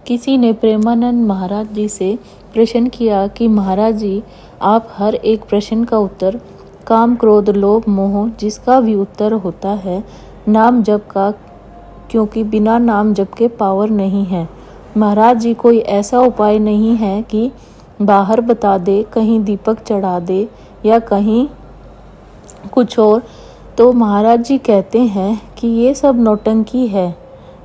किसी ने प्रेमानंद महाराज जी से प्रश्न किया कि महाराज जी, आप हर एक प्रश्न का उत्तर काम क्रोध लोभ मोह जिसका भी उत्तर होता है नाम जप का, क्योंकि बिना नाम जप के पावर नहीं है। महाराज जी, कोई ऐसा उपाय नहीं है कि बाहर बता दे, कहीं दीपक चढ़ा दे या कहीं कुछ और। तो महाराज जी कहते हैं कि ये सब नौटंकी है।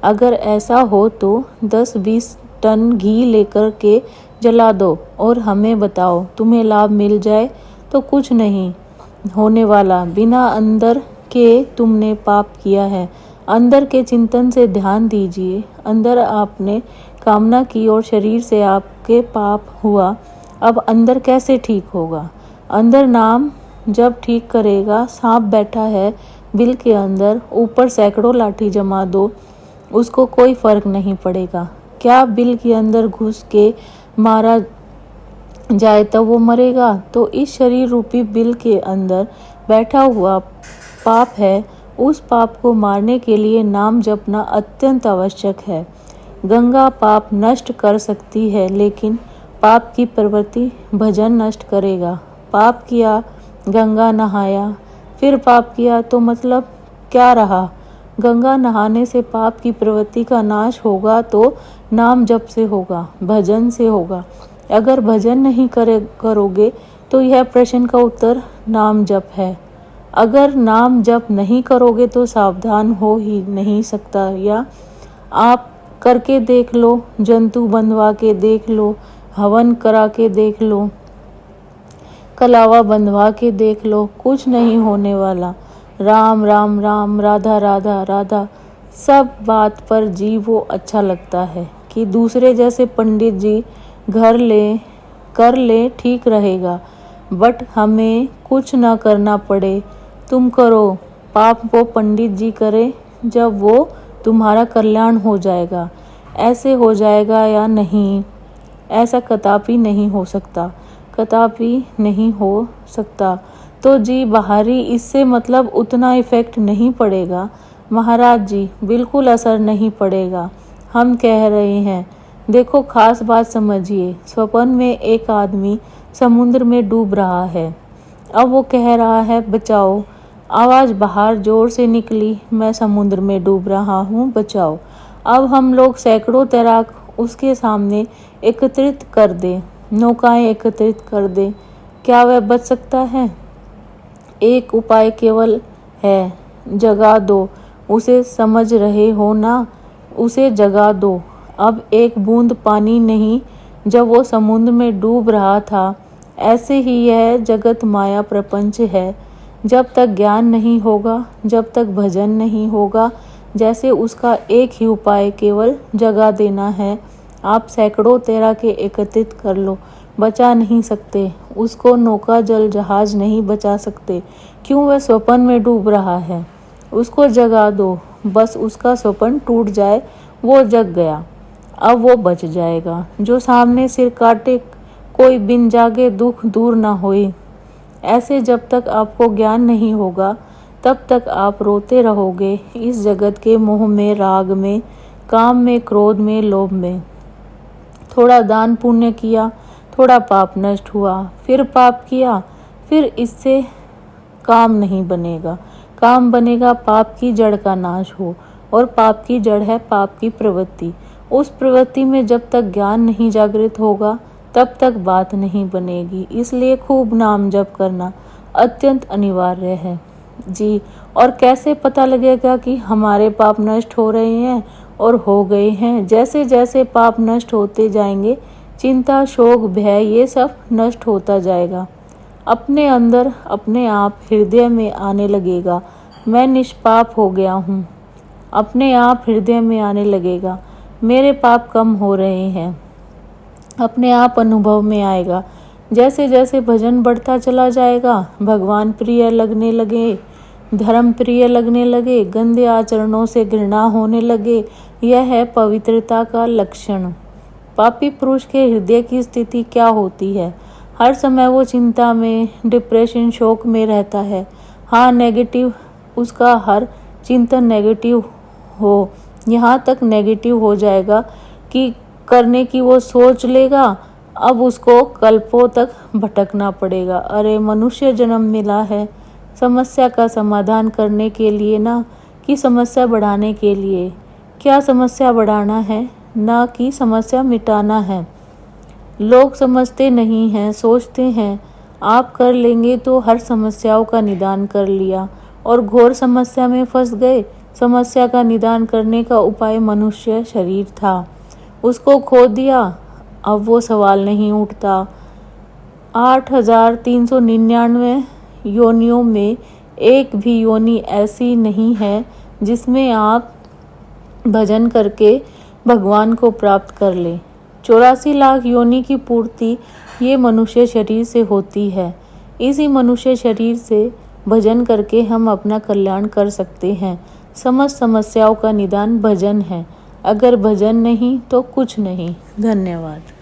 अगर ऐसा हो तो 10-20 टन घी लेकर के जला दो और हमें बताओ, तुम्हें लाभ मिल जाए तो कुछ नहीं होने वाला। बिना अंदर के तुमने पाप किया है। अंदर के चिंतन से ध्यान दीजिए। अंदर आपने कामना की और शरीर से आपके पाप हुआ। अब अंदर कैसे ठीक होगा? अंदर नाम जब ठीक करेगा। सांप बैठा है बिल के अंदर, ऊपर सैकड़ों लाठी जमा दो, उसको कोई फर्क नहीं पड़ेगा। क्या बिल के अंदर घुस के मारा जाए तब वो मरेगा? तो इस शरीर रूपी बिल के अंदर बैठा हुआ पाप है। उस पाप को मारने के लिए नाम जपना अत्यंत आवश्यक है। गंगा पाप नष्ट कर सकती है, लेकिन पाप की प्रवृत्ति भजन नष्ट करेगा। पाप किया, गंगा नहाया, फिर पाप किया तो मतलब क्या रहा? गंगा नहाने से पाप की प्रवृत्ति का नाश होगा तो नाम जप से होगा, भजन से होगा। अगर भजन नहीं करोगे तो यह प्रश्न का उत्तर नाम जप है। अगर नाम जप नहीं करोगे तो सावधान हो ही नहीं सकता। या आप करके देख लो, जंतु बंधवा के देख लो, हवन करा के देख लो, कलावा बंधवा के देख लो, कुछ नहीं होने वाला। राम राम राम, राधा राधा राधा, सब बात पर जी वो अच्छा लगता है कि दूसरे जैसे पंडित जी घर ले कर ले, ठीक रहेगा। बट हमें कुछ ना करना पड़े, तुम करो। पाप वो पंडित जी करे, जब वो तुम्हारा कल्याण हो जाएगा। ऐसे हो जाएगा या नहीं? ऐसा कदापि नहीं हो सकता, कदापि नहीं हो सकता। तो जी बाहरी, इससे मतलब उतना इफेक्ट नहीं पड़ेगा। महाराज जी, बिल्कुल असर नहीं पड़ेगा। हम कह रहे हैं, देखो खास बात समझिए। स्वप्न में एक आदमी समुद्र में डूब रहा है। अब वो कह रहा है बचाओ। आवाज़ बाहर जोर से निकली, मैं समुद्र में डूब रहा हूँ, बचाओ। अब हम लोग सैकड़ों तैराक उसके सामने एकत्रित कर दे, नौकाएं एकत्रित कर दे, क्या वह बच सकता है? एक उपाय केवल है, जगा दो उसे। समझ रहे हो ना? उसे जगा दो। अब एक बूंद पानी नहीं, जब वो समुद्र में डूब रहा था। ऐसे ही यह जगत माया प्रपंच है। जब तक ज्ञान नहीं होगा, जब तक भजन नहीं होगा, जैसे उसका एक ही उपाय केवल जगा देना है। आप सैकड़ों तैराके एकत्रित कर लो, बचा नहीं सकते उसको। नौका जल जहाज नहीं बचा सकते, क्यों? वह स्वप्न में डूब रहा है। उसको जगा दो, बस उसका स्वप्न टूट जाए, वो जग गया, अब वो बच जाएगा। जो सामने सिर काटे, कोई बिन जागे दुख दूर ना होए। ऐसे जब तक आपको ज्ञान नहीं होगा, तब तक आप रोते रहोगे इस जगत के मोह में, राग में, काम में, क्रोध में, लोभ में। थोड़ा दान पुण्य किया, थोड़ा पाप नष्ट हुआ, फिर पाप किया, फिर इससे काम नहीं बनेगा। काम बनेगा पाप की जड़ का नाश हो, और पाप की जड़ है पाप की प्रवृत्ति। उस प्रवृत्ति में जब तक ज्ञान नहीं जागृत होगा, तब तक बात नहीं बनेगी। इसलिए खूब नाम जप करना अत्यंत अनिवार्य है जी। और कैसे पता लगेगा कि हमारे पाप नष्ट हो रहे हैं और हो गए हैं? जैसे जैसे पाप नष्ट होते जाएंगे, चिंता, शोक, भय, ये सब नष्ट होता जाएगा। अपने अंदर अपने आप हृदय में आने लगेगा, मैं निष्पाप हो गया हूँ। अपने आप हृदय में आने लगेगा, मेरे पाप कम हो रहे हैं। अपने आप अनुभव में आएगा। जैसे जैसे भजन बढ़ता चला जाएगा, भगवान प्रिय लगने लगे, धर्म प्रिय लगने लगे, गंदे आचरणों से घृणा होने लगे। यह है पवित्रता का लक्षण। पापी पुरुष के हृदय की स्थिति क्या होती है? हर समय वो चिंता में, डिप्रेशन, शोक में रहता है। हाँ, नेगेटिव, उसका हर चिंतन नेगेटिव हो, यहाँ तक नेगेटिव हो जाएगा कि करने की वो सोच लेगा, अब उसको कल्पों तक भटकना पड़ेगा। अरे मनुष्य जन्म मिला है समस्या का समाधान करने के लिए ना कि समस्या बढ़ाने के लिए। क्या समस्या बढ़ाना है ना कि समस्या मिटाना है। लोग समझते नहीं हैं, सोचते हैं आप कर लेंगे तो हर समस्याओं का निदान कर लिया और घोर समस्या में फंस गए। समस्या का निदान करने का उपाय मनुष्य शरीर था, उसको खो दिया, अब वो सवाल नहीं उठता। 8399 योनियों में एक भी योनि ऐसी नहीं है जिसमें आप भजन करके भगवान को प्राप्त कर ले। 84 लाख योनि की पूर्ति ये मनुष्य शरीर से होती है। इसी मनुष्य शरीर से भजन करके हम अपना कल्याण कर सकते हैं। समस्त समस्याओं का निदान भजन है। अगर भजन नहीं तो कुछ नहीं। धन्यवाद।